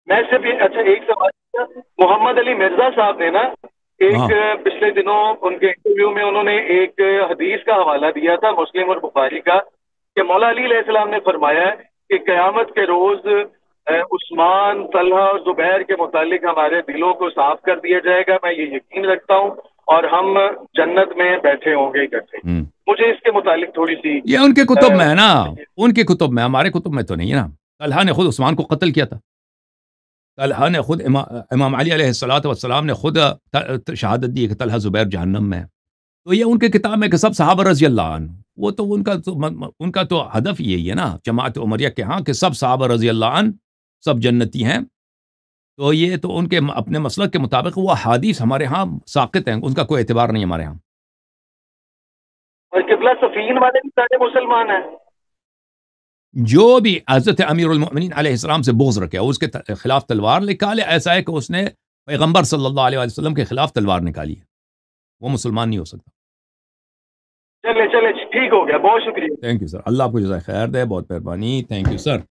میں صرف اچھا ایک سوال کیا، محمد علی مرزا صاحب نے نا ایک پچھلے دنوں ان کے انٹرویو میں انہوں نے ایک حدیث کا حوالہ دیا تھا مسلم اور بخاری کا، کہ مولا علی علیہ السلام نے فرمایا ہے کہ قیامت کے روز عثمان، طلحہ اور زبیر کے متعلق ہمارے دلوں کو صاف کر دیا جائے گا، میں یہ یقین رکھتا ہوں، اور ہم جنت میں بیٹھے ہوں گے اکٹھے۔ مجھے اس کے متعلق تھوڑی سی یہ ان کے کتب میں ہے نا، ان کے کتب میں، ہمارے کتب میں تو نہیں ہے نا۔ طلحہ نے خود عثمان کو قتل کیا تھا، طلحہ نے خود امام علی علیہ السلام نے خود شہادت دی کہ طلحہ زبیر جہنم میں ہے۔ تو یہ ان کے کتاب میں کہ سب صحابہ رضی اللہ عنہ، وہ تو ان کا تو ہدف یہی ہے نا جماعت عمریہ کے ہاں، کہ سب صحابہ رضی اللہ عنہ سب جنتی ہیں۔ تو یہ تو ان کے اپنے مسلک کے مطابق وہ حدیث ہمارے ہاں ساقط ہیں، ان کا کوئی اعتبار نہیں ہمارے ہاں۔ اور قبلہ صفین والے بھی سارے مسلمان ہیں؟ جو بھی حضرت امیر المؤمنین علیہ السلام سے بغض رکھے، اس کے خلاف تلوار نکالے، ایسا ہے کہ اس نے پیغمبر صلی اللہ علیہ وسلم کے خلاف تلوار نکالی ہے، وہ مسلمان نہیں ہو سکتا۔ چلے ٹھیک ہو گیا، بہت شکریہ۔ تھینک یو سر، اللہ آپ کو جزائے خیر دے، بہت مہربانی، تھینک یو سر۔